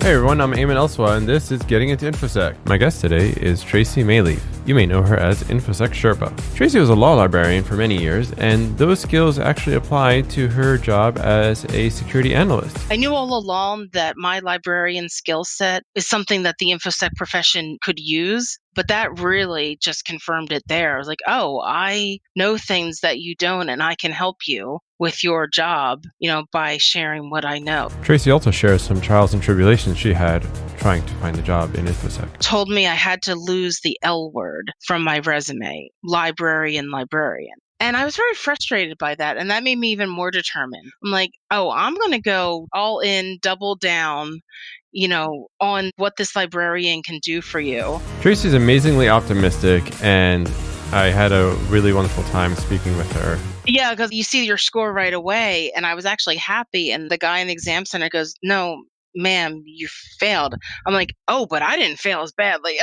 Hey everyone, I'm Eamon Elswa, and this is Getting into Infosec. My guest today is Tracy Maleeff. You may know her as InfosecSherpa. Tracy was a law librarian for many years, and those skills actually apply to her job as a security analyst. I knew all along that my librarian skill set is something that the Infosec profession could use, but that really just confirmed it there. I was like, oh, I know things that you don't, and I can help you with your job, by sharing what I know. Tracy also shares some trials and tribulations she had trying to find a job in Infosec. Told me I had to lose the L word from my resume, librarian. And I was very frustrated by that. And that made me even more determined. I'm like, oh, I'm going to go all in, double down, on what this librarian can do for you. Tracy's amazingly optimistic, and I had a really wonderful time speaking with her. Yeah, because you see your score right away. And I was actually happy. And the guy in the exam center goes, no, ma'am, you failed. I'm like, oh, but I didn't fail as badly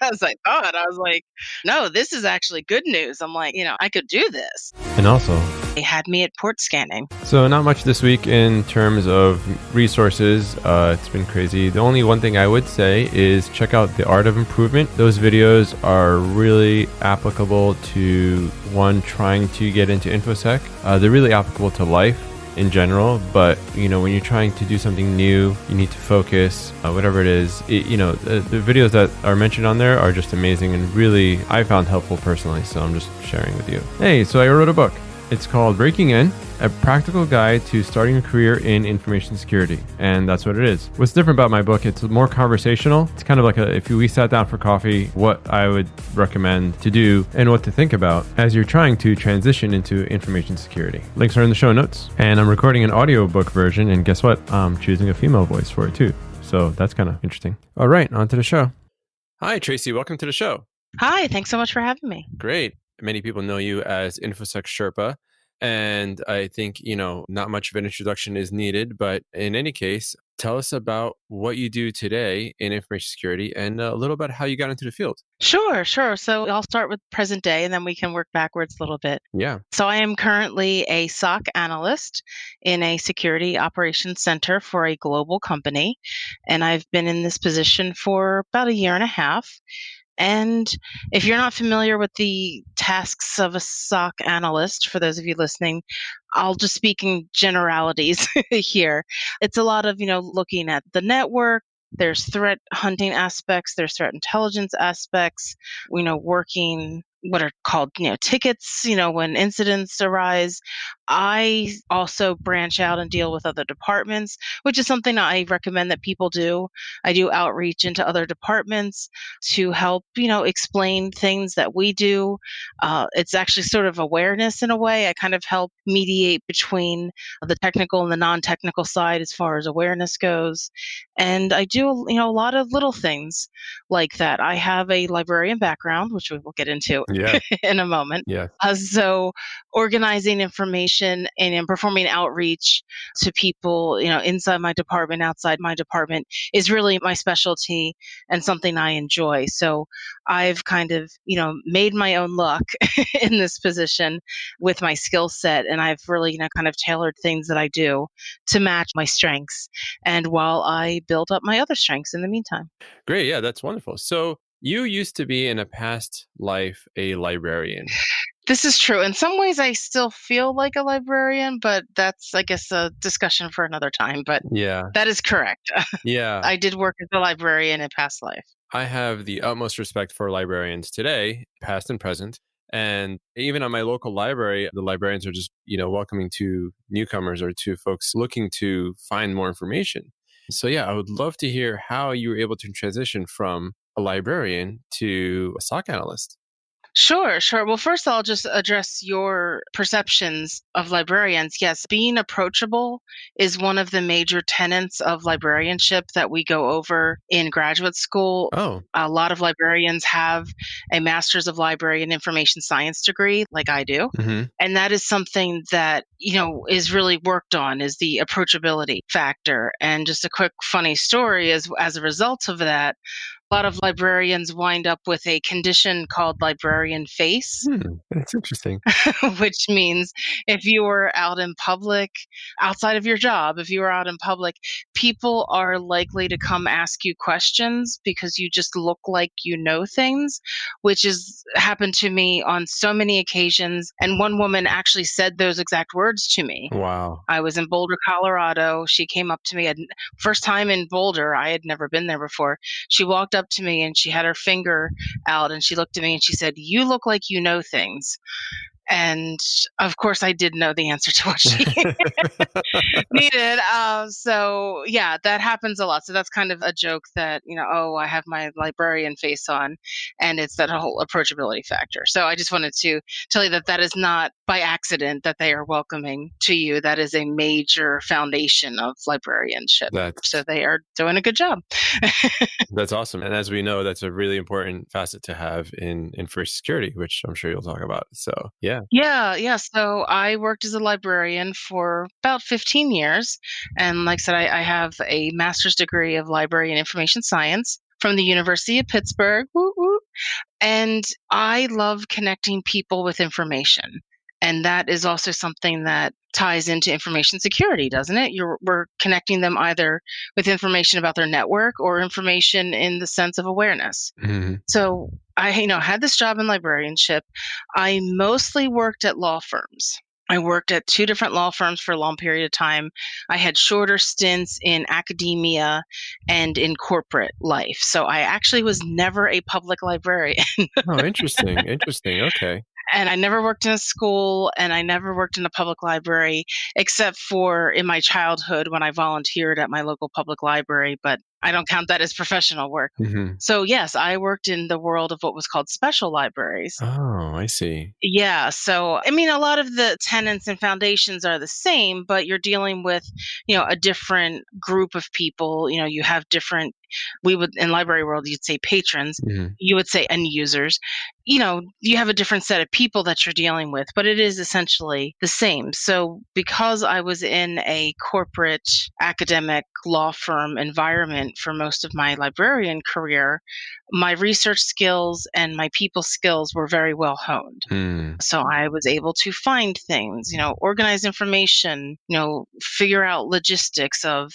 as I thought. I was like, no, this is actually good news. I'm like, I could do this. And also, They had me at port scanning. so not much this week in terms of resources. It's been crazy. The only one thing I would say is check out The Art of Improvement. Those videos are really applicable to one trying to get into InfoSec. They're really applicable to life in general, but when you're trying to do something new, you need to focus, whatever it is. The videos that are mentioned on there are just amazing and really I found helpful personally, so I'm just sharing with you. Hey, so I wrote a book. It's called Breaking In, a practical guide to starting a career in information security. And that's what it is. What's different about my book, it's more conversational. It's kind of like if we sat down for coffee, what I would recommend to do and what to think about as you're trying to transition into information security. Links are in the show notes. And I'm recording an audiobook version, and guess what? I'm choosing a female voice for it too. So that's kind of interesting. All right, on to the show. Hi, Tracy. Welcome to the show. Hi, thanks so much for having me. Great. Many people know you as InfosecSherpa, and I think, not much of an introduction is needed, but in any case, tell us about what you do today in information security and a little about how you got into the field. Sure. So I'll start with present day and then we can work backwards a little bit. Yeah. So I am currently a SOC analyst in a security operations center for a global company. And I've been in this position for about a year and a half. And if you're not familiar with the tasks of a SOC analyst, for those of you listening, I'll just speak in generalities here. It's a lot of, looking at the network. There's threat hunting aspects, there's threat intelligence aspects, working what are called, tickets, when incidents arise. I also branch out and deal with other departments, which is something I recommend that people do. I do outreach into other departments to help, explain things that we do. It's actually sort of awareness in a way. I kind of help mediate between the technical and the non-technical side as far as awareness goes. And I do, a lot of little things like that. I have a librarian background, which we will get into in a moment. Yeah. So organizing information and performing outreach to people, inside my department, outside my department is really my specialty and something I enjoy. So I've kind of, made my own luck in this position with my skill set. And I've really, kind of tailored things that I do to match my strengths. And while I build up my other strengths in the meantime. Great. Yeah, that's wonderful. So you used to be in a past life a librarian. This is true. In some ways, I still feel like a librarian, but that's, I guess, a discussion for another time. But Yeah. that is correct. Yeah. I did work as a librarian in past life. I have the utmost respect for librarians today, past and present. And even at my local library, the librarians are just, welcoming to newcomers or to folks looking to find more information. So yeah, I would love to hear how you were able to transition from a librarian to a SOC analyst. Sure. Well, first I'll just address your perceptions of librarians. Yes, being approachable is one of the major tenets of librarianship that we go over in graduate school. Oh, A lot of librarians have a Master's of Library and Information Science degree, like I do. And that is something that, is really worked on, is the approachability factor. And just a quick funny story is, as a result of that, A lot of librarians wind up with a condition called Librarian Face, That's interesting. which means if you were out in public, outside of your job, if you were out in public, people are likely to come ask you questions because you just look like you know things, which has happened to me on so many occasions. And one woman actually said those exact words to me. Wow. I was in Boulder, Colorado. She came up to me, first time in Boulder. I had never been there before. She walked up to me and she had her finger out and she looked at me and she said, "You look like you know things." And of course, I did know the answer to what she needed. So yeah, that happens a lot. So that's kind of a joke that, oh, I have my librarian face on, and it's that whole approachability factor. So I just wanted to tell you that that is not by accident that they are welcoming to you. That is a major foundation of librarianship. So That's they are doing a good job. that's awesome. And as we know, that's a really important facet to have in first security, which I'm sure you'll talk about. So yeah. Yeah. So I worked as a librarian for about 15 years. And like I said, I have a master's degree of library and information science from the University of Pittsburgh. Woo, woo. And I love connecting people with information. And that is also something that ties into information security, doesn't it? We're connecting them either with information about their network or information in the sense of awareness. Mhm. So I, had this job in librarianship. I mostly worked at law firms. I worked at two different law firms for a long period of time. I had shorter stints in academia and in corporate life. So I actually was never a public librarian. Oh, interesting. Interesting. Okay. And I never worked in a school and I never worked in a public library except for in my childhood when I volunteered at my local public library, but I don't count that as professional work. Mhm. So yes, I worked in the world of what was called special libraries. Oh, I see. Yeah. So, I mean, a lot of the tenants and foundations are the same, but you're dealing with, a different group of people. You have different, we would, in library world, you'd say patrons, Mhm. you would say end users. You have a different set of people that you're dealing with, but it is essentially the same. So, because I was in a corporate academic law firm environment for most of my librarian career, my research skills and my people skills were very well honed. Mm. So I was able to find things, organize information, figure out logistics of,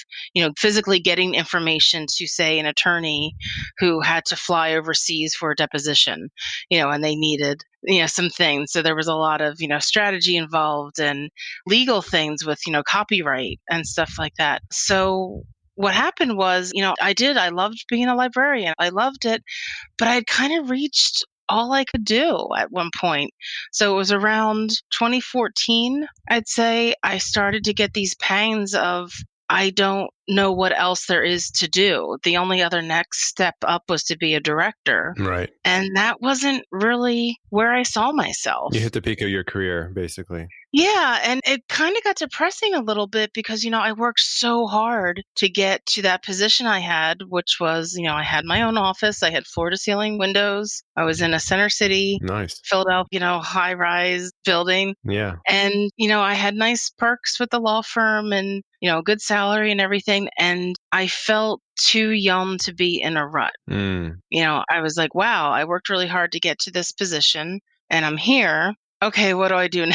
physically getting information to, say, an attorney who had to fly overseas for a deposition, and they needed, some things. So there was a lot of, strategy involved and legal things with, copyright and stuff like that. So what happened was, I loved being a librarian. I loved it, but I had kind of reached all I could do at one point. So it was around 2014, I'd say, I started to get these pangs of, I don't know what else there is to do. The only other next step up was to be a director. Right. And that wasn't really where I saw myself. You hit the peak of your career, basically. Yeah, and it kind of got depressing a little bit because, I worked so hard to get to that position I had, which was, I had my own office. I had floor to ceiling windows. I was in a center city, Nice. Philadelphia, high rise building. Yeah. And, I had nice perks with the law firm and, good salary and everything. And I felt too young to be in a rut. Mm. I was like, wow, I worked really hard to get to this position and I'm here. Okay, what do I do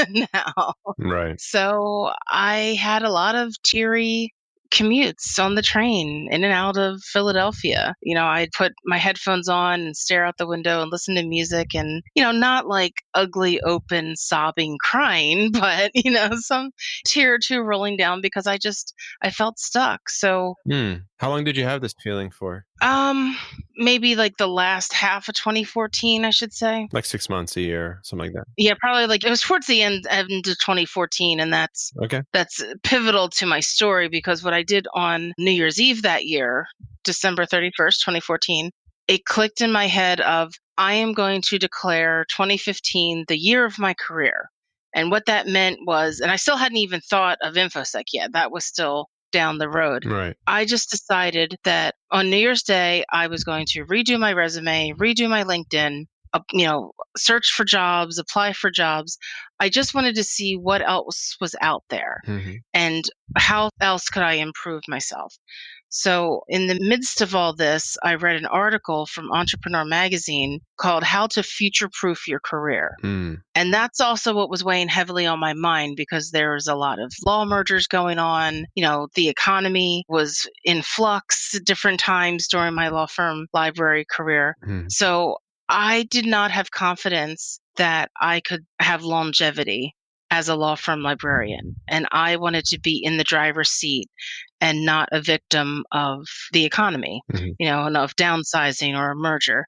now? Right. So I had a lot of teary commutes on the train in and out of Philadelphia. I'd put my headphones on and stare out the window and listen to music and, not like ugly, open, sobbing, crying, but, some tear or two rolling down because I felt stuck. So, How long did you have this feeling for? maybe like the last half of 2014, I should say. Like 6 months, a year, something like that. Yeah, probably like it was towards the end of 2014, and that's Okay. pivotal to my story because what I did on New Year's Eve that year, December 31st, 2014, it clicked in my head of I am going to declare 2015 the year of my career. And what that meant was, and I still hadn't even thought of Infosec yet. That was still down the road. Right. I just decided that on New Year's Day, I was going to redo my resume, redo my LinkedIn, search for jobs, apply for jobs. I just wanted to see what else was out there Hmm. and how else could I improve myself. So, in the midst of all this, I read an article from Entrepreneur magazine called How to Future Proof Your Career. Mm. And that's also what was weighing heavily on my mind because there was a lot of law mergers going on. The economy was in flux at different times during my law firm library career. Mm. So I did not have confidence that I could have longevity as a law firm librarian. And I wanted to be in the driver's seat and not a victim of the economy, Hmm. and of downsizing or a merger.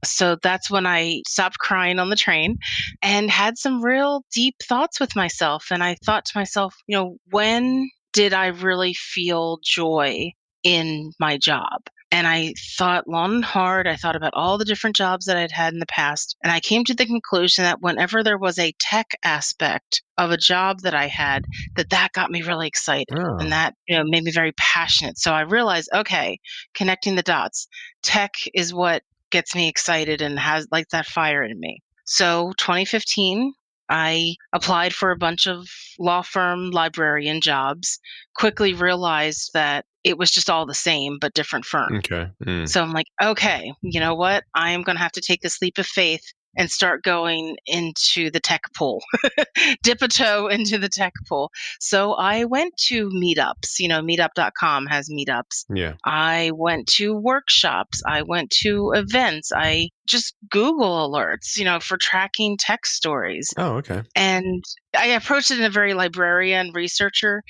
So that's when I stopped crying on the train and had some real deep thoughts with myself. And I thought to myself, when did I really feel joy in my job? And I thought long and hard. I thought about all the different jobs that I'd had in the past. And I came to the conclusion that whenever there was a tech aspect of a job that I had, that got me really excited and Oh, that, made me very passionate. So I realized, okay, connecting the dots, tech is what gets me excited and has like that fire in me. So 2015, I applied for a bunch of law firm librarian jobs, quickly realized that it was just all the same, but different firm. okay. Mm. So I'm like, okay, you know what? I am going to have to take this leap of faith and start going into the tech pool, dip a toe into the tech pool. So I went to meetups, meetup.com has meetups. Yeah. I went to workshops. I went to events. I just Google alerts, for tracking tech stories. Oh, okay. And I approached it in a very librarian researcher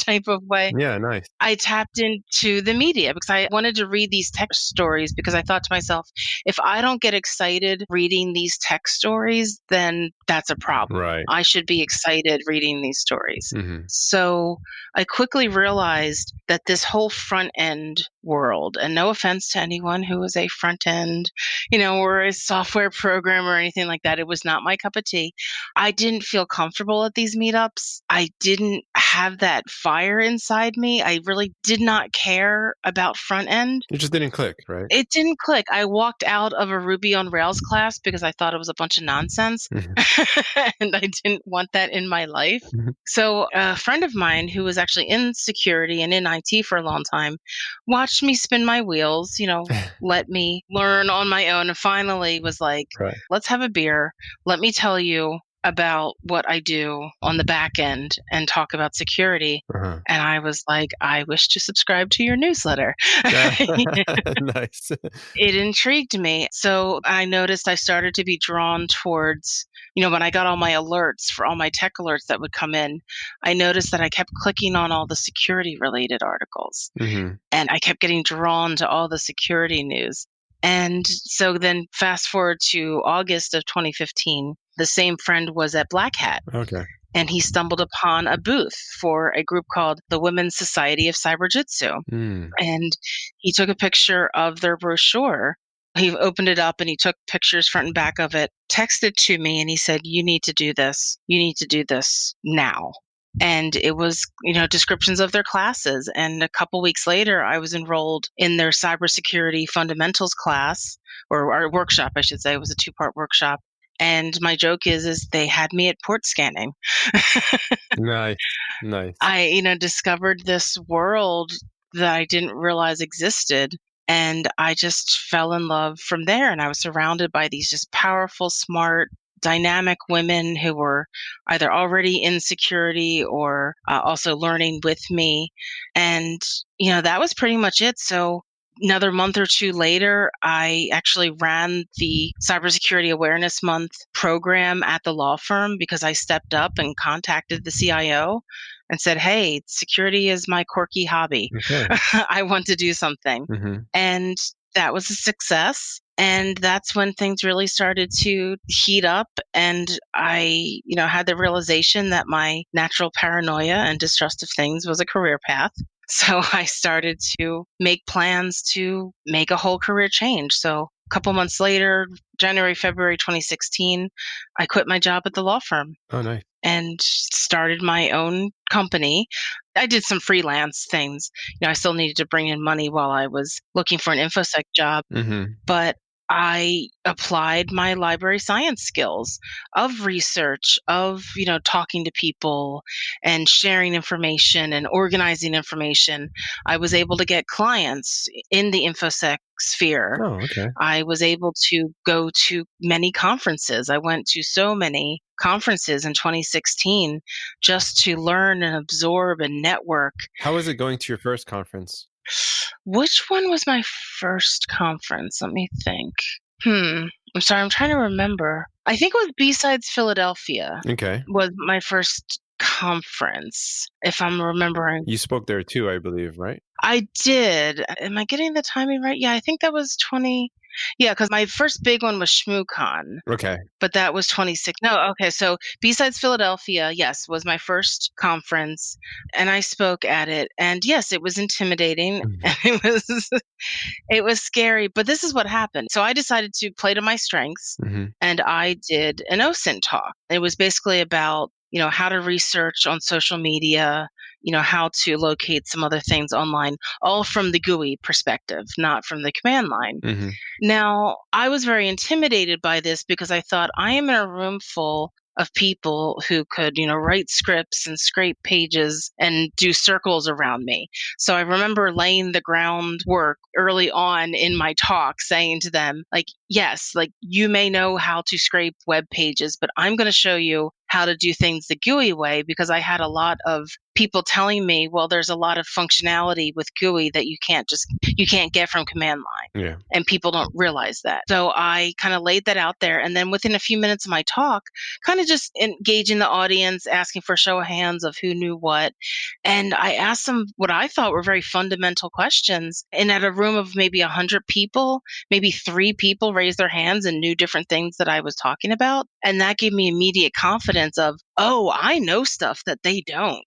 type of way. Yeah, nice. I tapped into the media because I wanted to read these tech stories because I thought to myself, if I don't get excited reading these tech stories, then that's a problem. Right. I should be excited reading these stories. Hmm. So I quickly realized that this whole front end world, and no offense to anyone who is a front end, or a software programmer or anything like that, it was not my cup of tea. I didn't feel comfortable at these meetups. I didn't have that fire inside me. I really did not care about front end. It just didn't click, right? It didn't click. I walked out of a Ruby on Rails class because I thought it was a bunch of nonsense. Hmm. And I didn't want that in my life. Hmm. So, a friend of mine who was actually in security and in IT for a long time watched me spin my wheels, let me learn on my own, and finally was like, Right. let's have a beer. Let me tell you about what I do on the back end and talk about security. Uh-huh. And I was like, I wish to subscribe to your newsletter. Nice. It intrigued me. So I noticed I started to be drawn towards, when I got all my alerts for all my tech alerts that would come in, I noticed that I kept clicking on all the security related articles Hmm. and I kept getting drawn to all the security news. And so then fast forward to August of 2015, the same friend was at Black Hat Okay. and he stumbled upon a booth for a group called the Women's Society of Cyber Jitsu. Mm. And he took a picture of their brochure. He opened it up and he took pictures front and back of it, texted to me, and he said, you need to do this. You need to do this now. And it was, descriptions of their classes. And a couple weeks later, I was enrolled in their cybersecurity fundamentals class, or our workshop, I should say. It was a 2-part workshop. And my joke is they had me at port scanning. Nice. Nice. I, discovered this world that I didn't realize existed. And I just fell in love from there. And I was surrounded by these just powerful, smart, dynamic women who were either already in security or also learning with me. And, that was pretty much it. So, another month or two later, I actually ran the Cybersecurity Awareness Month program at the law firm because I stepped up and contacted the CIO and said, hey, security is my quirky hobby. Okay. I want to do something. Hmm. And that was a success. And that's when things really started to heat up. And I, had the realization that my natural paranoia and distrust of things was a career path. So I started to make plans to make a whole career change. So a couple months later, January, February 2016, I quit my job at the law firm Oh, nice. and started my own company. I did some freelance things. I still needed to bring in money while I was looking for an Infosec job, Hmm. but I applied my library science skills of research, of, talking to people and sharing information and organizing information. I was able to get clients in the InfoSec sphere. Oh, okay. I was able to go to many conferences. I went to so many conferences in 2016 just to learn and absorb and network. How was it going to your first conference? Which one was my first conference? Let me think. I'm sorry, I'm trying to remember. I think it was B-Sides Philadelphia Okay. was my first conference, if I'm remembering. You spoke there too, I believe, right? I did. Am I getting the timing right? Yeah, I think that was 20. Yeah, because my first big one was ShmooCon, Okay. but that was 26. No, okay. So besides Philadelphia, yes, was my first conference, and I spoke at it. And yes, it was intimidating, Mhm. and it was scary. But this is what happened. So I decided to play to my strengths, Mhm. and I did an OSINT talk. It was basically about how to research on social media, how to locate some other things online, all from the GUI perspective, not from the command line. Mhm. Now, I was very intimidated by this because I thought I am in a room full of people who could, write scripts and scrape pages and do circles around me. So I remember laying the groundwork early on in my talk saying to them, like, yes, like you may know how to scrape web pages, but I'm going to show you how to do things the GUI way, because I had a lot of people telling me, well, there's a lot of functionality with GUI that you can't get from command line. Yeah. And people don't realize that. So I kind of laid that out there. And then within a few minutes of my talk, kind of just engaging the audience, asking for a show of hands of who knew what. And I asked them what I thought were very fundamental questions. And at a room of maybe 100 people, maybe 3 people raised their hands and knew different things that I was talking about. And that gave me immediate confidence of, oh, I know stuff that they don't.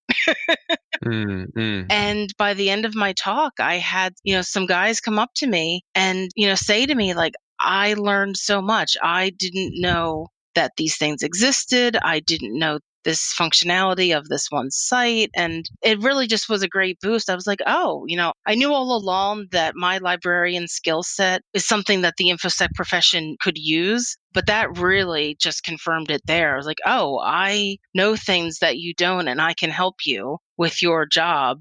Mm, mm. And by the end of my talk, I had, some guys come up to me and, say to me, like, I learned so much. I didn't know that these things existed. I didn't know this functionality of this one site. And it really just was a great boost. I was like, oh, I knew all along that my librarian skill set is something that the InfoSec profession could use. But that really just confirmed it there. I was like, oh, I know things that you don't, and I can help you with your job,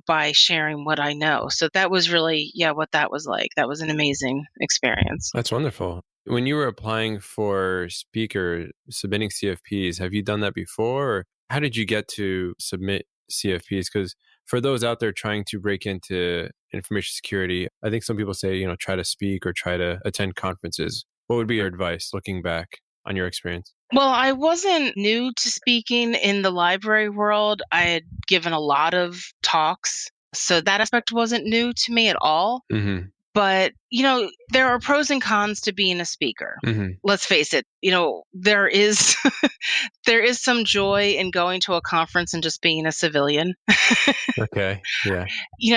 by sharing what I know. So that was really, yeah, what that was like. That was an amazing experience. That's wonderful. When you were applying for speaker, submitting CFPs, have you done that before? Or how did you get to submit CFPs? Because for those out there trying to break into information security, I think some people say, try to speak or try to attend conferences. What would be your advice looking back on your experience? Well, I wasn't new to speaking in the library world. I had given a lot of talks. So that aspect wasn't new to me at all. Mm-hmm. But, there are pros and cons to being a speaker. Mm-hmm. Let's face it, there is there is some joy in going to a conference and just being a civilian. Okay. Yeah.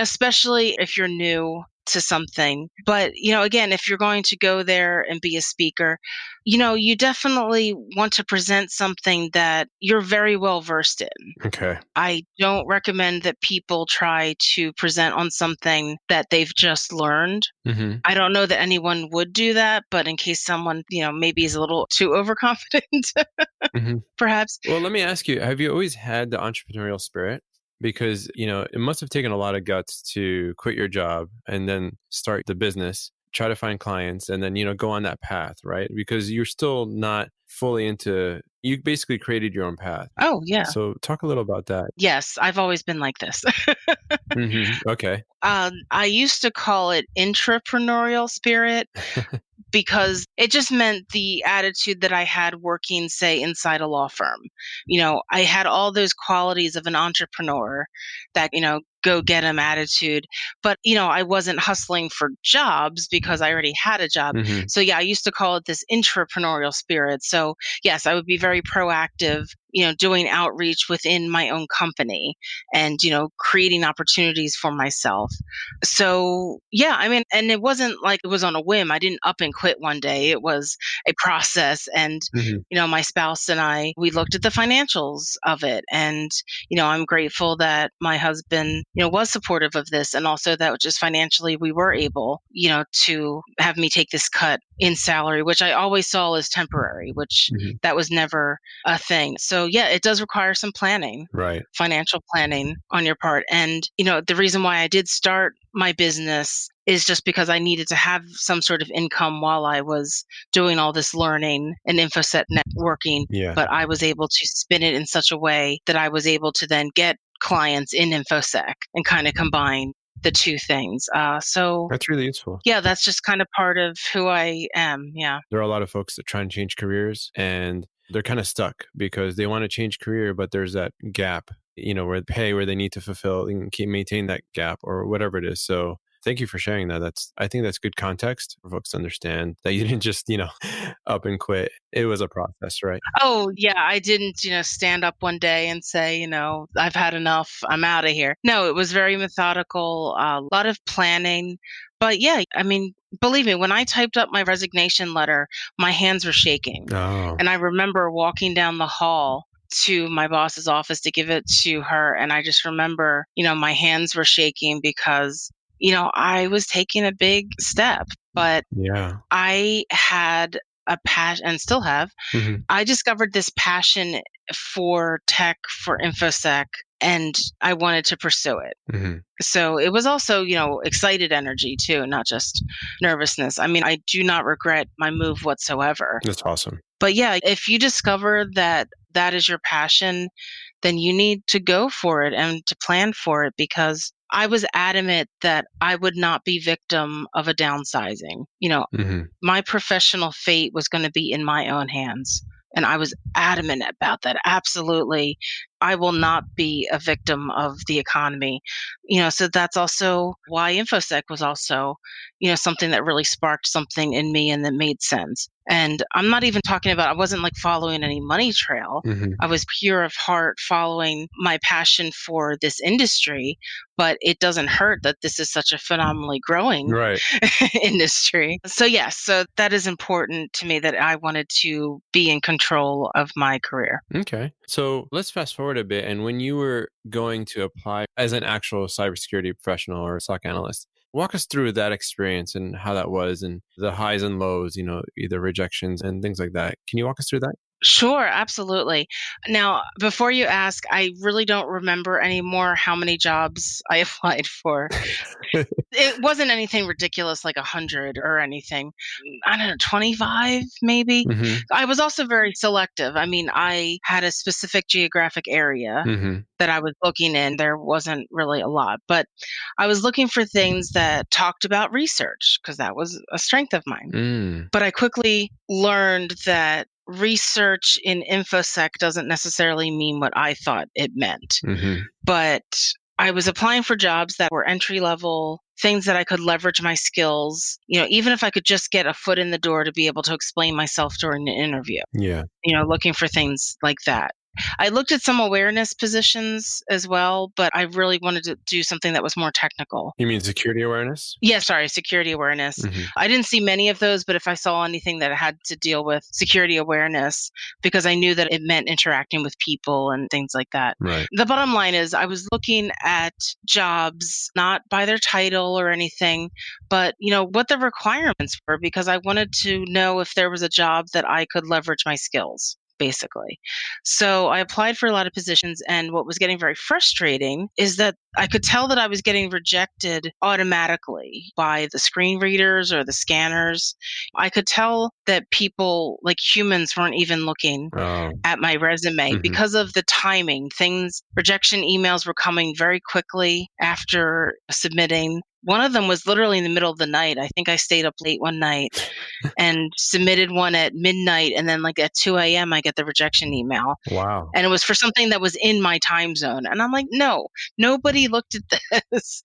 Especially if you're new to something. But, again, if you're going to go there and be a speaker, you definitely want to present something that you're very well versed in. Okay. I don't recommend that people try to present on something that they've just learned. Mm-hmm. I don't know that anyone would do that, but in case someone, maybe is a little too overconfident, Mm-hmm. perhaps. Well, let me ask you, have you always had the entrepreneurial spirit? Because, it must have taken a lot of guts to quit your job and then start the business, try to find clients, and then, go on that path, right? Because you're still not fully you basically created your own path. Oh, yeah. So talk a little about that. Yes, I've always been like this. Okay. I used to call it intrapreneurial spirit, because it just meant the attitude that I had working, say, inside a law firm. I had all those qualities of an entrepreneur, that, go get 'em attitude. But, I wasn't hustling for jobs because I already had a job. Mm-hmm. So, yeah, I used to call it this intrapreneurial spirit. So, yes, I would be very proactive, doing outreach within my own company and, creating opportunities for myself. So, yeah, I mean, and it wasn't like it was on a whim. I didn't up and quit one day. It was a process. And, Mm-hmm. my spouse and I, we looked at the financials of it. And, I'm grateful that my husband, was supportive of this. And also that just financially we were able, to have me take this cut in salary, which I always saw as temporary, which Hmm. that was never a thing. So yeah, it does require some planning, Right. financial planning on your part. And, the reason why I did start my business is just because I needed to have some sort of income while I was doing all this learning and InfoSec networking. Yeah. But I was able to spin it in such a way that I was able to then get clients in InfoSec and kind of combine the two things. So That's really useful. yeah, that's just kind of part of who I am. Yeah. There are a lot of folks that try and change careers and they're kind of stuck because they want to change career, but there's that gap, where they need to fulfill and keep maintain that gap or whatever it is. So thank you for sharing that. I think that's good context for folks to understand that you didn't just, up and quit. It was a process, right? Oh, yeah. I didn't, stand up one day and say, I've had enough. I'm out of here. No, it was very methodical, a lot of planning. But yeah, I mean, believe me, when I typed up my resignation letter, my hands were shaking. Oh, And I remember walking down the hall to my boss's office to give it to her. And I just remember, my hands were shaking because, I was taking a big step, but yeah. I had a passion and still have. Hmm. I discovered this passion for tech, for InfoSec, and I wanted to pursue it. Hmm. So it was also, excited energy too, not just nervousness. I mean, I do not regret my move whatsoever. That's awesome. But yeah, if you discover that that is your passion, then you need to go for it and to plan for it, because I was adamant that I would not be victim of a downsizing. Hmm. My professional fate was going to be in my own hands. And I was adamant about that. Absolutely. I will not be a victim of the economy. So that's also why InfoSec was also, something that really sparked something in me and that made sense. And I'm not even talking about, I wasn't like following any money trail. Hmm. I was pure of heart following my passion for this industry, but it doesn't hurt that this is such a phenomenally growing Right. industry. So yes, so that is important to me, that I wanted to be in control of my career. Okay. So let's fast forward a bit. And when you were going to apply as an actual cybersecurity professional or SOC analyst, walk us through that experience and how that was and the highs and lows, either rejections and things like that. Can you walk us through that? Sure, absolutely. Now, before you ask, I really don't remember anymore how many jobs I applied for. It wasn't anything ridiculous like 100 or anything. I don't know, 25 maybe. Hmm. I was also very selective. I mean, I had a specific geographic area Hmm. that I was looking in. There wasn't really a lot, but I was looking for things that talked about research because that was a strength of mine. Mm. But I quickly learned that research in InfoSec doesn't necessarily mean what I thought it meant. Hmm. But I was applying for jobs that were entry level, things that I could leverage my skills, even if I could just get a foot in the door to be able to explain myself during an interview, Yeah. looking for things like that. I looked at some awareness positions as well, but I really wanted to do something that was more technical. You mean security awareness? Yeah, sorry, security awareness. Hmm. I didn't see many of those, but if I saw anything that had to deal with security awareness, because I knew that it meant interacting with people and things like that. Right. The bottom line is I was looking at jobs not by their title or anything, but what the requirements were, because I wanted to know if there was a job that I could leverage my skills, basically. So I applied for a lot of positions, and what was getting very frustrating is that I could tell that I was getting rejected automatically by the screen readers or the scanners. I could tell that people, like humans, weren't even looking Oh. at my resume Hmm. because of the timing. Rejection emails were coming very quickly after submitting. One of them was literally in the middle of the night. I think I stayed up late one night and submitted one at midnight. And then, like at 2 a.m., I get the rejection email. Wow. And it was for something that was in my time zone. And I'm like, no, nobody looked at this.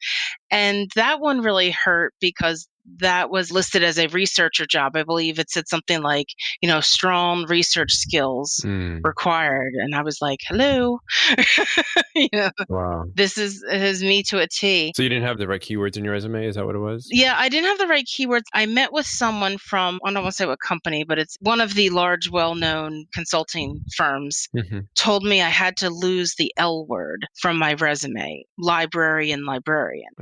And that one really hurt because that was listed as a researcher job. I believe it said something like, strong research skills Mm. required. And I was like, hello, you know, Wow. this is me to a T. So you didn't have the right keywords in your resume? Is that what it was? Yeah, I didn't have the right keywords. I met with someone from, I don't want to say what company, but it's one of the large, well-known consulting firms, Hmm. told me I had to lose the L word from my resume, librarian.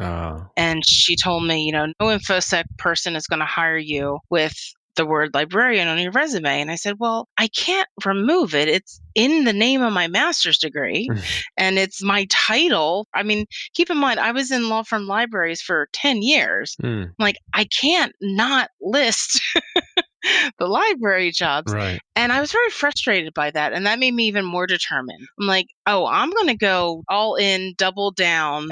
Oh. And she told me, no InfoSec person is going to hire you with the word librarian on your resume. And I said, well, I can't remove it. It's in the name of my master's degree and it's my title. I mean, keep in mind, I was in law firm libraries for 10 years. Mm, Like, I can't not list the library jobs. right. And I was very frustrated by that. And that made me even more determined. I'm like, oh, I'm going to go all in, double down,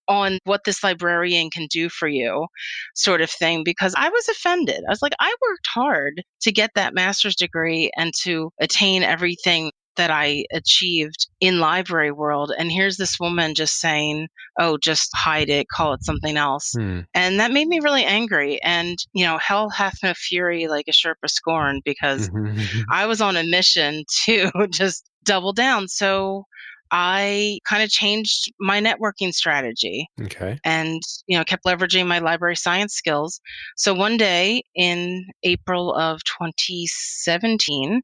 on what this librarian can do for you, sort of thing, because I was offended. I was like, I worked hard to get that master's degree and to attain everything that I achieved in library world. And here's this woman just saying, oh, just hide it, call it something else. Hmm. And that made me really angry. And, hell hath no fury like a Sherpa scorned, because Mhm. I was on a mission to just double down. So I kind of changed my networking strategy Okay. and, kept leveraging my library science skills. So one day in April of 2017,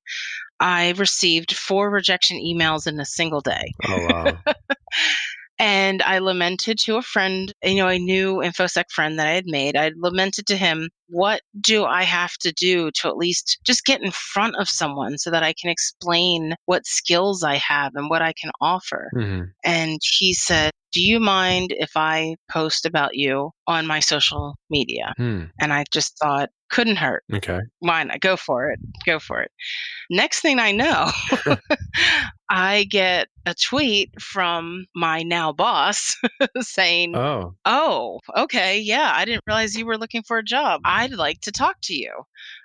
I received 4 rejection emails in a single day. Oh, wow. And I lamented to a friend, a new InfoSec friend that I had made. I lamented to him, what do I have to do to at least just get in front of someone so that I can explain what skills I have and what I can offer? Mhm. And he said, do you mind if I post about you on my social media? Hmm. And I just thought, couldn't hurt. Okay. Why not? Go for it. Go for it. Next thing I know, I get a tweet from my now boss saying, Oh, oh, okay, yeah, I didn't realize you were looking for a job. I'd like to talk to you.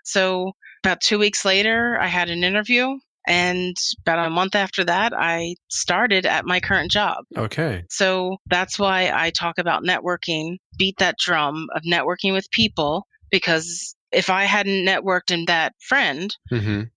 So about 2 weeks later, I had an interview. And about a month after that, I started at my current job. okay. So that's why I talk about networking, beat that drum of networking with people, because if I hadn't networked in that friend, Mhm.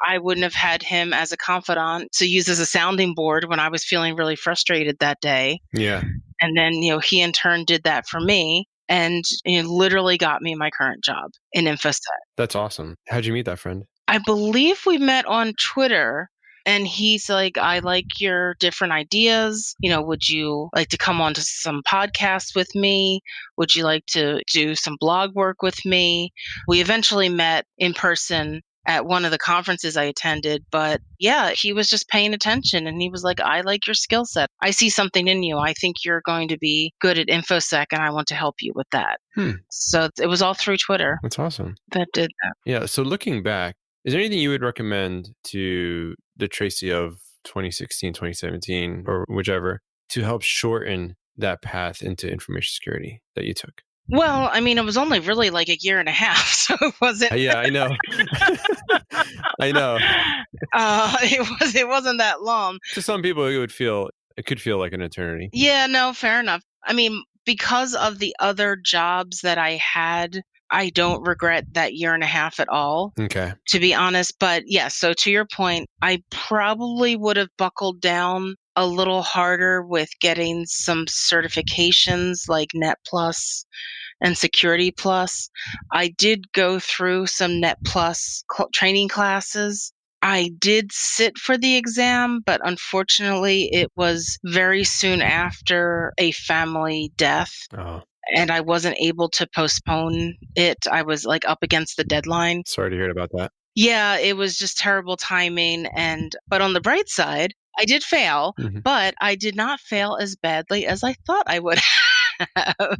I wouldn't have had him as a confidant to use as a sounding board when I was feeling really frustrated that day. Yeah. And then, he in turn did that for me and literally got me my current job in InfoSec. That's awesome. How'd you meet that friend? I believe we met on Twitter. And he's like, I like your different ideas. Would you like to come on to some podcasts with me? Would you like to do some blog work with me? We eventually met in person at one of the conferences I attended. But yeah, he was just paying attention and he was like, I like your skill set. I see something in you. I think you're going to be good at InfoSec and I want to help you with that. Hmm. So it was all through Twitter That's awesome. that did that. Yeah. So looking back, is there anything you would recommend to the Tracy of 2016, 2017, or whichever, to help shorten that path into information security that you took? Well, I mean, it was only really like a year and a half, so it wasn't. Yeah, I know. I know. It wasn't that long. To some people, it could feel like an eternity. Yeah, no, fair enough. I mean, because of the other jobs that I had, I don't regret that year and a half at all, Okay. to be honest. But yeah, so to your point, I probably would have buckled down a little harder with getting some certifications like Net Plus and Security Plus. I did go through some Net Plus training classes. I did sit for the exam, but unfortunately, it was very soon after a family death. Oh, And I wasn't able to postpone it. I was like up against the deadline. sorry to hear about that. Yeah, it was just terrible timing. But on the bright side, I did fail, Mhm. but I did not fail as badly as I thought I would have.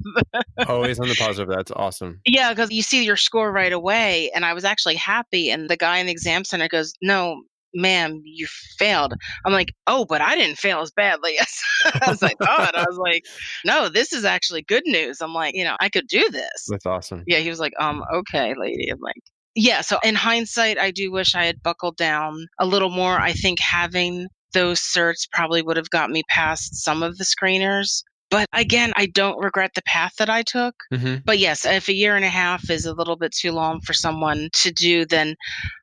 Always on the positive. That's awesome. Yeah, because you see your score right away, and I was actually happy, and the guy in the exam center goes, "No, ma'am, you failed." I'm like, "Oh, but I didn't fail as badly as as I thought." I was like, "No, this is actually good news." I'm like, I could do this. That's awesome. Yeah, he was like, okay, lady." I'm like, yeah, so in hindsight, I do wish I had buckled down a little more. I think having those certs probably would have got me past some of the screeners. But again, I don't regret the path that I took. Mhm. But yes, if a year and a half is a little bit too long for someone to do, then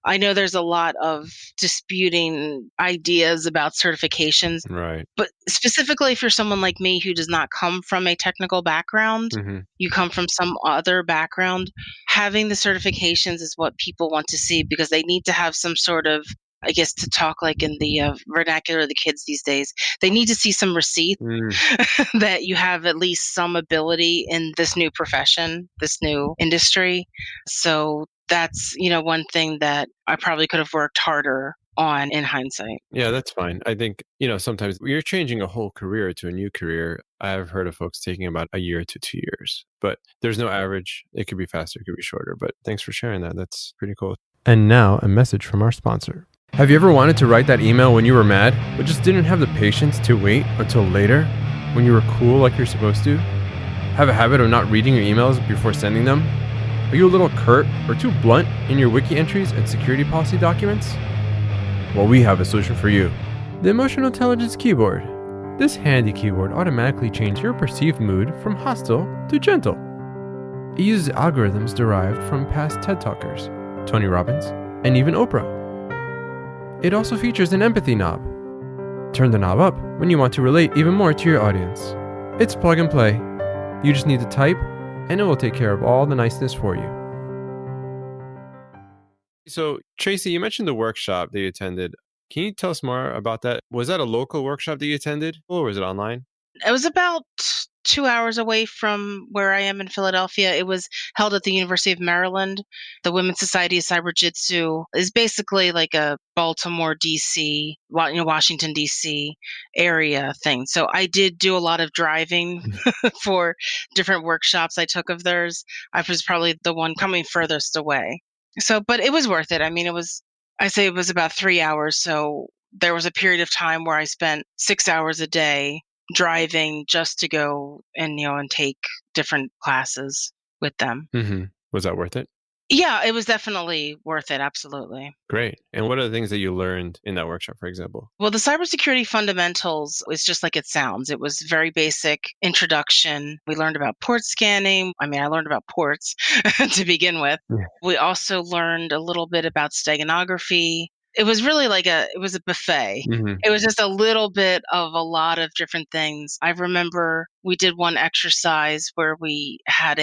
I know there's a lot of disputing ideas about certifications. Right. But specifically, if you're someone like me who does not come from a technical background, Mhm. you come from some other background, having the certifications is what people want to see because they need to have some sort of I guess to talk like in the vernacular of the kids these days, they need to see some receipts Mm. that you have at least some ability in this new profession, this new industry. So that's, one thing that I probably could have worked harder on in hindsight. Yeah, that's fine. I think, sometimes you're changing a whole career to a new career. I've heard of folks taking about a year to 2 years, but there's no average. It could be faster, it could be shorter, but thanks for sharing that. That's pretty cool. And now a message from our sponsor. Have you ever wanted to write that email when you were mad, but just didn't have the patience to wait until later when you were cool like you're supposed to? Have a habit of not reading your emails before sending them? Are you a little curt or too blunt in your wiki entries and security policy documents? Well, we have a solution for you. The Emotional Intelligence Keyboard. This handy keyboard automatically changes your perceived mood from hostile to gentle. It uses algorithms derived from past TED Talkers, Tony Robbins, and even Oprah. It also features an empathy knob. Turn the knob up when you want to relate even more to your audience. It's plug and play. You just need to type, and it will take care of all the niceness for you. So, Tracy, you mentioned the workshop that you attended. Can you tell us more about that? Was that a local workshop that you attended, or was it online? It was about 2 hours away from where I am in Philadelphia. It was held at the University of Maryland. The Women's Society of Cyber Jitsu is basically like a Baltimore, DC, Washington, DC area thing. So I did do a lot of driving for different workshops I took of theirs. I was probably the one coming furthest away. So, but it was worth it. I mean, I say it was about 3 hours. So there was a period of time where I spent 6 hours a day driving just to go and take different classes with them. Mm-hmm. Was that worth it? Yeah, it was definitely worth it. Absolutely. Great. And what are the things that you learned in that workshop, for example? Well, the cybersecurity fundamentals is just like it sounds. It was very basic introduction. We learned about port scanning. I mean, I learned about ports to begin with. Yeah. We also learned a little bit about steganography. It was really like it was a buffet. Mm-hmm. It was just a little bit of a lot of different things. I remember we did one exercise where we had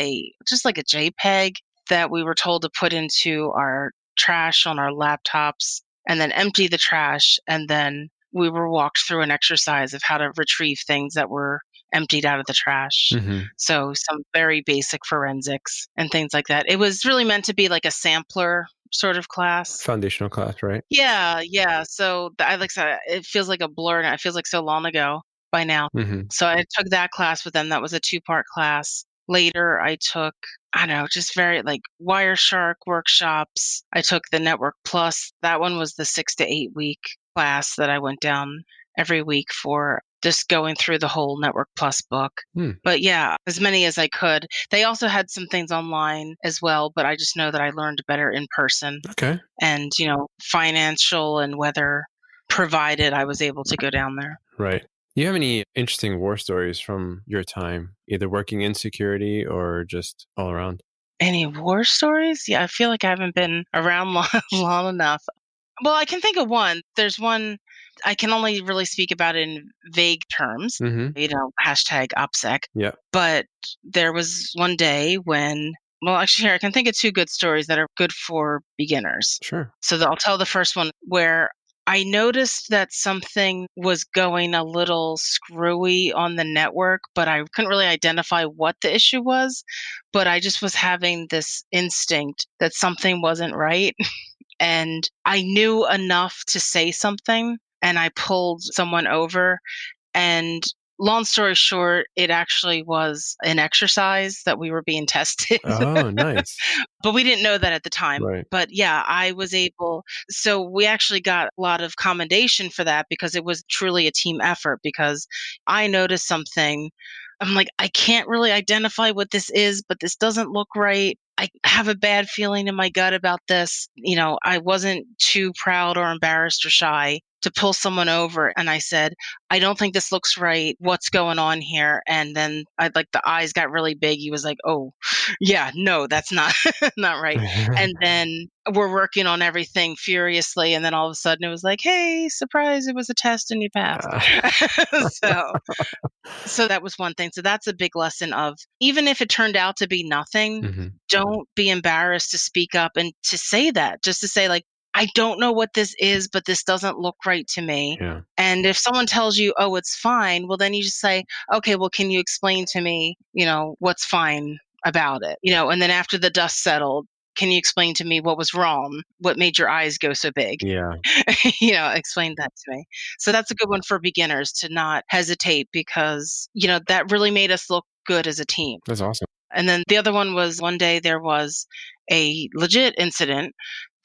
just like a JPEG that we were told to put into our trash on our laptops and then empty the trash. And then we were walked through an exercise of how to retrieve things that were emptied out of the trash. Mm-hmm. So some very basic forensics and things like that. It was really meant to be like a sampler sort of class. Foundational class, right? Yeah, yeah. So I like said, it feels like a blur now. It feels like so long ago by now. Mm-hmm. So I took that class with them. That was a 2-part class. Later, I took, I don't know, just very like Wireshark workshops. I took the Network Plus. That one was the 6 to 8 week class that I went down every week for just going through the whole Network Plus book. But yeah, as many as I could. They also had some things online as well, but I just know that I learned better in person. Okay. And, financial and weather provided I was able to go down there. Right. Do you have any interesting war stories from your time, either working in security or just all around? Any war stories? Yeah, I feel like I haven't been around long enough. Well, I can think of one. There's one I can only really speak about in vague terms, Mm-hmm. hashtag OPSEC. Yeah. But there was one day when, well, actually, here I can think of 2 good stories that are good for beginners. Sure. So I'll tell the first one where I noticed that something was going a little screwy on the network, but I couldn't really identify what the issue was. But I just was having this instinct that something wasn't right. And I knew enough to say something, and I pulled someone over. And long story short, it actually was an exercise that we were being tested. Oh, nice. But we didn't know that at the time. Right. But yeah, I was able. So we actually got a lot of commendation for that because it was truly a team effort. Because I noticed something. I'm like, I can't really identify what this is, but this doesn't look right. I have a bad feeling in my gut about this. I wasn't too proud or embarrassed or shy to pull someone over. And I said, I don't think this looks right. What's going on here? And then the eyes got really big. He was like, oh, yeah, no, that's not, not right. And then we're working on everything furiously. And then all of a sudden it was like, hey, surprise, it was a test and you passed. So that was one thing. So that's a big lesson of, even if it turned out to be nothing, Mm-hmm. don't be embarrassed to speak up and to say that, just to say like, I don't know what this is, but this doesn't look right to me. Yeah. And if someone tells you, oh, it's fine, well, then you just say, okay, well, can you explain to me, what's fine about it? And then after the dust settled, can you explain to me what was wrong? What made your eyes go so big? Yeah. Explain that to me. So that's a good one for beginners to not hesitate because, that really made us look good as a team. That's awesome. And then the other one was one day there was a legit incident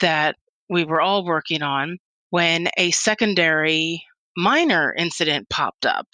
that we were all working on when a secondary minor incident popped up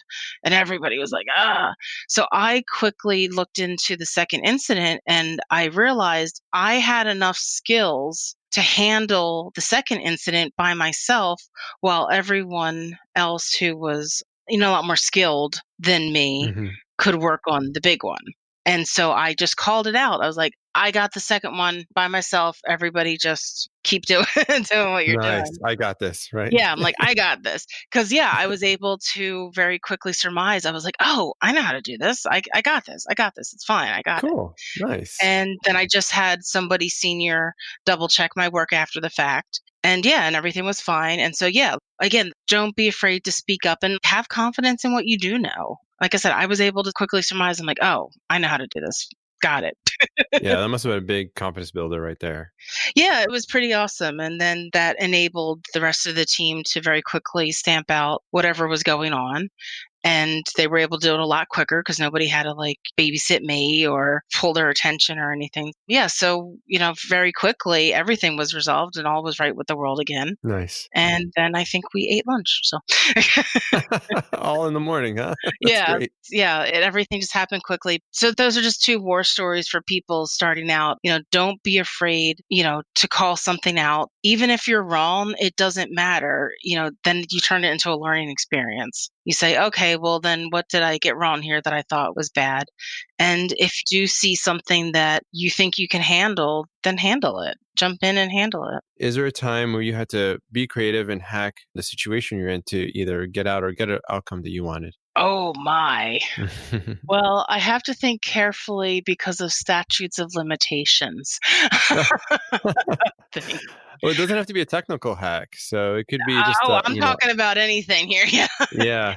and everybody was like, ah. So I quickly looked into the second incident and I realized I had enough skills to handle the second incident by myself while everyone else who was, a lot more skilled than me Hmm. could work on the big one. And so I just called it out. I was like, I got the second one by myself. Everybody just keep doing doing what you're Nice. doing. I got this, right? Yeah, I'm like, I got this. Because, yeah, I was able to very quickly surmise. I was like, oh, I know how to do this. I got this. I got this. It's fine. I got it. Cool. Nice. And then I just had somebody senior double check my work after the fact. And yeah, and everything was fine. And so, yeah, again, don't be afraid to speak up and have confidence in what you do know. Like I said, I was able to quickly surmise. I'm like, oh, I know how to do this. Got it. Yeah, that must have been a big confidence builder right there. Yeah, it was pretty awesome. And then that enabled the rest of the team to very quickly stamp out whatever was going on. And they were able to do it a lot quicker because nobody had to like babysit me or pull their attention or anything. Yeah. So, very quickly everything was resolved and all was right with the world again. Nice. And then I think we ate lunch. So All in the morning, huh? That's yeah, great. yeah, everything just happened quickly. So those are just two war stories for people starting out. Don't be afraid, to call something out. Even if you're wrong, it doesn't matter. Then you turn it into a learning experience. You say, okay, well, then what did I get wrong here that I thought was bad? And if you see something that you think you can handle, then handle it. Jump in and handle it. Is there a time where you had to be creative and hack the situation you're in to either get out or get an outcome that you wanted? Oh my. Well, I have to think carefully because of statutes of limitations. Think. Well, it doesn't have to be a technical hack. So it could be just, Oh, I'm talking about anything here. Yeah. yeah.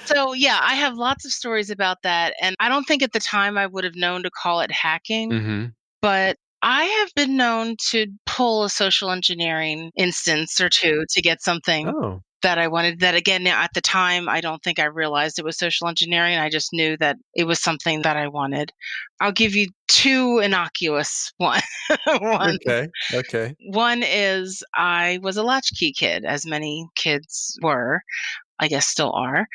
So, yeah, I have lots of stories about that. And I don't think at the time I would have known to call it hacking, Hmm. but I have been known to pull a social engineering instance or two to get something Oh, that I wanted. That again, at the time, I don't think I realized it was social engineering. I just knew that it was something that I wanted. I'll give you two innocuous ones. okay. Okay. One is I was a latchkey kid, as many kids were, I guess still are.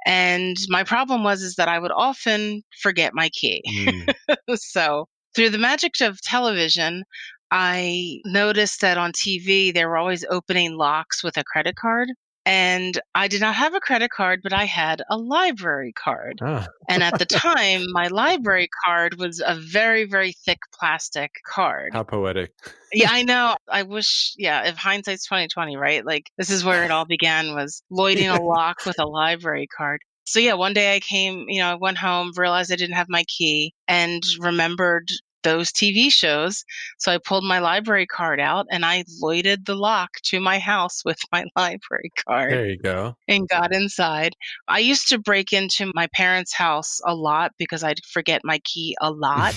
And my problem was is that I would often forget my key. Mm. So through the magic of television, I noticed that on TV they were always opening locks with a credit card. And I did not have a credit card, but I had a library card. Ah, And at the time, my library card was a very, very thick plastic card. how poetic. Yeah, I know. I wish, yeah, if hindsight's 2020, right? Like this is where it all began was lloyding a lock with a library card. So yeah, one day I came, I went home, realized I didn't have my key and remembered those TV shows. So I pulled my library card out and I lloyded the lock to my house with my library card There you go. and got inside. I used to break into my parents' house a lot because I'd forget my key a lot.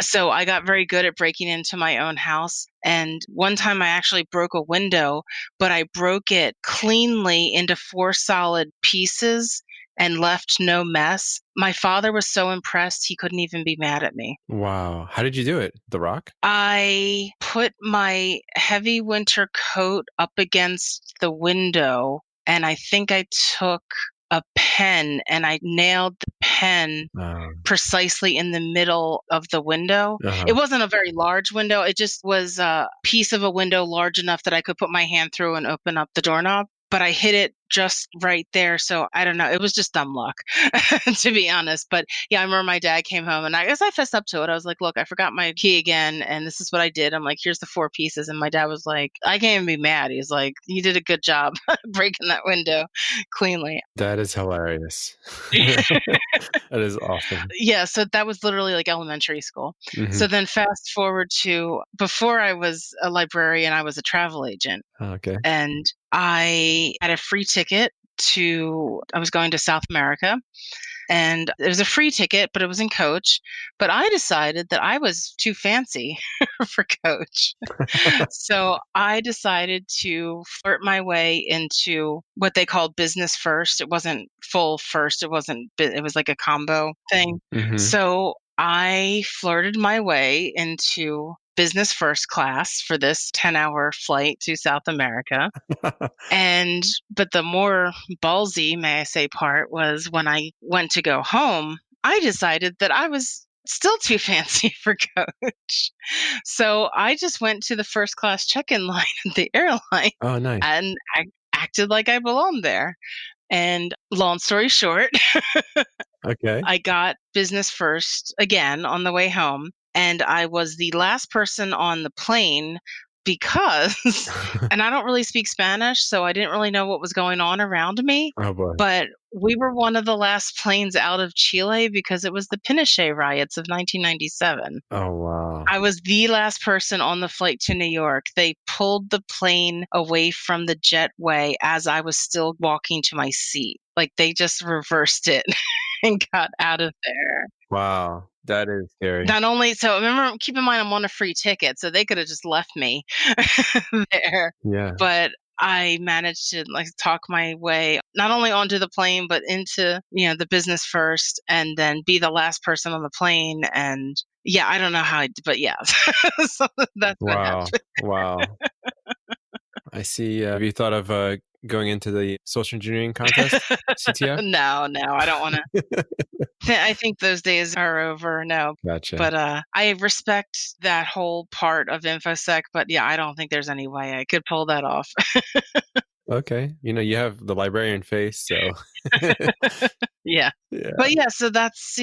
So I got very good at breaking into my own house. And one time I actually broke a window, but I broke it cleanly into 4 solid pieces and left no mess. My father was so impressed, he couldn't even be mad at me. Wow. How did you do it? The rock? I put my heavy winter coat up against the window, and I think I took a pen and I nailed the pen precisely in the middle of the window. Uh-huh. It wasn't a very large window. It just was a piece of a window large enough that I could put my hand through and open up the doorknob. But I hit it just right there. So I don't know. It was just dumb luck, to be honest. But yeah, I remember my dad came home and I guess I fessed up to it. I was like, look, I forgot my key again. And this is what I did. I'm like, here's the 4 pieces. And my dad was like, I can't even be mad. He's like, you did a good job breaking that window cleanly. That is hilarious. That is awesome. Yeah, so that was literally like elementary school. Hmm. So then fast forward to before I was a librarian, I was a travel agent. Okay. And I had a free ticket I was going to South America. And it was a free ticket, but it was in coach. But I decided that I was too fancy for coach. So I decided to flirt my way into what they called business first. It wasn't full first. It was like a combo thing. Hmm. So I flirted my way into business first class for this 10-hour flight to South America. But the more ballsy, may I say, part was when I went to go home, I decided that I was still too fancy for coach. So I just went to the first class check-in line at the airline Oh, nice. and I acted like I belonged there. And long story short, Okay. I got business first again on the way home, and I was the last person on the plane because and I don't really speak Spanish, so I didn't really know what was going on around me, Oh boy. but we were one of the last planes out of Chile because it was the Pinochet riots of 1997. Oh wow. I was the last person on the flight to New York. They pulled the plane away from the jetway as I was still walking to my seat. Like they just reversed it and got out of there. Wow. That is scary. Not only so remember, keep in mind I'm on a free ticket, so they could have just left me there. Yeah. But I managed to like talk my way not only onto the plane but into, the business first and then be the last person on the plane and yeah, I don't know how but yeah. So that's what Wow. happened. Wow. I see. Have you thought of going into the social engineering contest, CTF? No, I don't want to. I think those days are over. No. Gotcha. But I respect that whole part of InfoSec, but yeah, I don't think there's any way I could pull that off. Okay. You have the librarian face, so Yeah. yeah. But yeah, so that's,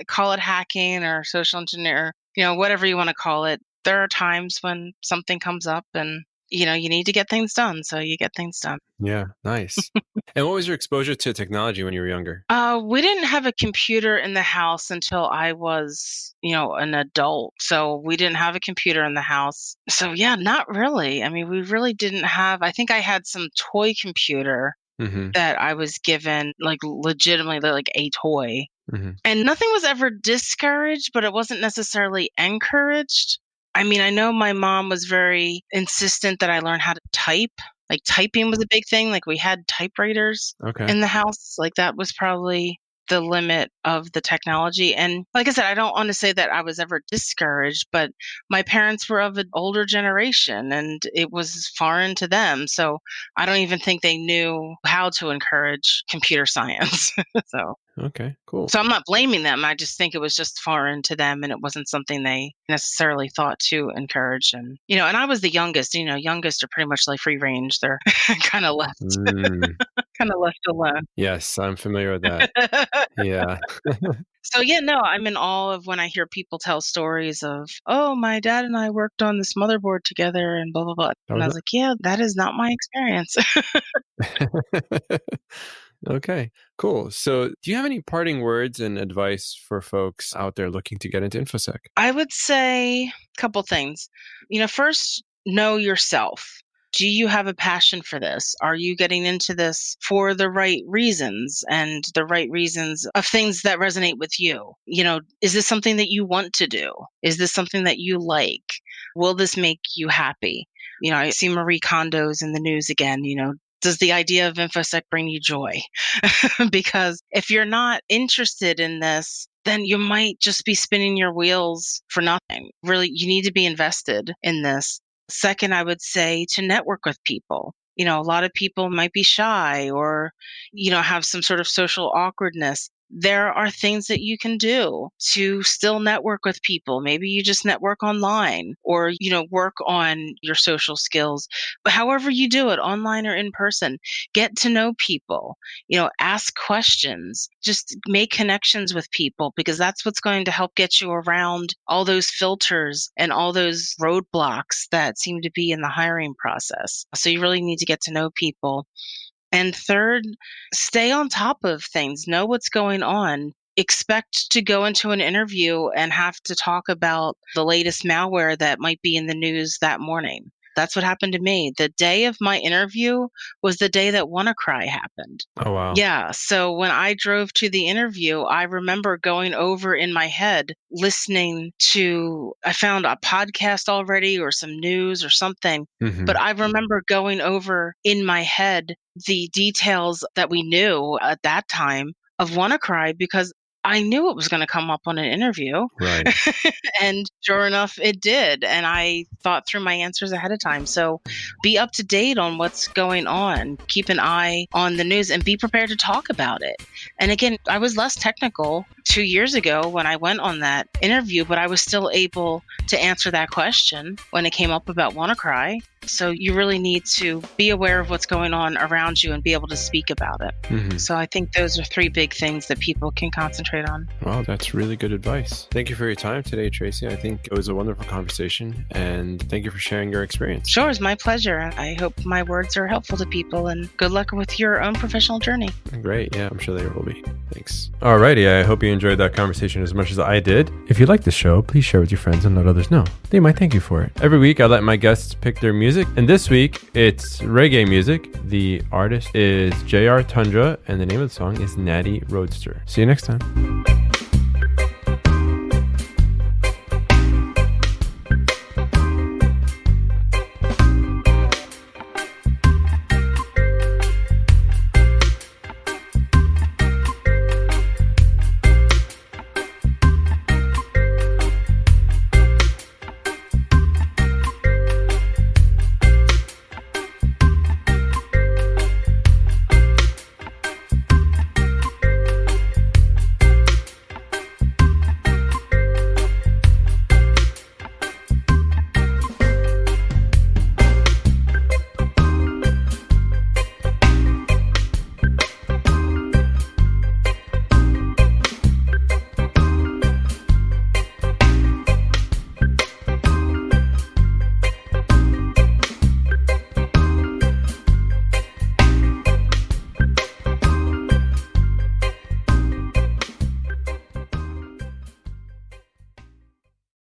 call it hacking or social engineer, whatever you want to call it. There are times when something comes up and, you need to get things done. So you get things done. Yeah. Nice. And what was your exposure to technology when you were younger? We didn't have a computer in the house until I was, an adult. So we didn't have a computer in the house. So yeah, not really. I mean, we really didn't have, I think I had some toy computer Mm-hmm. that I was given, like legitimately like a toy. Mm-hmm. And nothing was ever discouraged, but it wasn't necessarily encouraged. I mean, I know my mom was very insistent that I learn how to type. Like typing was a big thing. Like we had typewriters Okay. in the house. Like that was probably the limit of the technology. And like I said, I don't want to say that I was ever discouraged, but my parents were of an older generation and it was foreign to them. So I don't even think they knew how to encourage computer science. so Okay. Cool. so I'm not blaming them. I just think it was just foreign to them and it wasn't something they necessarily thought to encourage. And, and I was the youngest, youngest are pretty much like free range. They're kind of left, Mm, kind of left alone. yes, I'm familiar with that. Yeah. So yeah, no, I'm in awe of when I hear people tell stories of, oh, my dad and I worked on this motherboard together and blah, blah, blah. That And I was was like, yeah, that is not my experience. Okay, cool. So, do you have any parting words and advice for folks out there looking to get into InfoSec? I would say a couple things. First, know yourself. Do you have a passion for this? Are you getting into this for the right reasons and the right reasons of things that resonate with you? Is this something that you want to do? Is this something that you like? Will this make you happy? I see Marie Kondo's in the news again, does the idea of InfoSec bring you joy? Because if you're not interested in this, then you might just be spinning your wheels for nothing. Really, you need to be invested in this. Second, I would say to network with people. A lot of people might be shy or, have some sort of social awkwardness. there are things that you can do to still network with people. Maybe you just network online or, work on your social skills. But however you do it, online or in person, get to know people, ask questions, just make connections with people, because that's what's going to help get you around all those filters and all those roadblocks that seem to be in the hiring process. So you really need to get to know people. And third, stay on top of things, know what's going on. Expect to go into an interview and have to talk about the latest malware that might be in the news that morning. That's what happened to me. The day of my interview was the day that WannaCry happened. Oh, wow. Yeah. So when I drove to the interview, I remember going over in my head, listening to, I found a podcast already or some news or something. Mhm. But I remember going over in my head the details that we knew at that time of WannaCry, because I knew it was going to come up on an interview. Right. And sure enough, it did. And I thought through my answers ahead of time. So be up to date on what's going on. Keep an eye on the news and be prepared to talk about it. And again, I was less technical 2 years ago when I went on that interview, but I was still able to answer that question when it came up about WannaCry. So you really need to be aware of what's going on around you and be able to speak about it. Mhm. So I think those are 3 big things that people can concentrate on. Wow, that's really good advice. Thank you for your time today, Tracy. I think it was a wonderful conversation, and thank you for sharing your experience. Sure, it's my pleasure. I hope my words are helpful to people, and good luck with your own professional journey. Great. Yeah, I'm sure they will be. Thanks. Alrighty, I hope you enjoyed that conversation as much as I did. If you like the show, please share with your friends and let others know. They might thank you for it. Every week, I let my guests pick their music, and this week, it's reggae music. The artist is JR Tundra, and the name of the song is Natty Roadster. See you next time.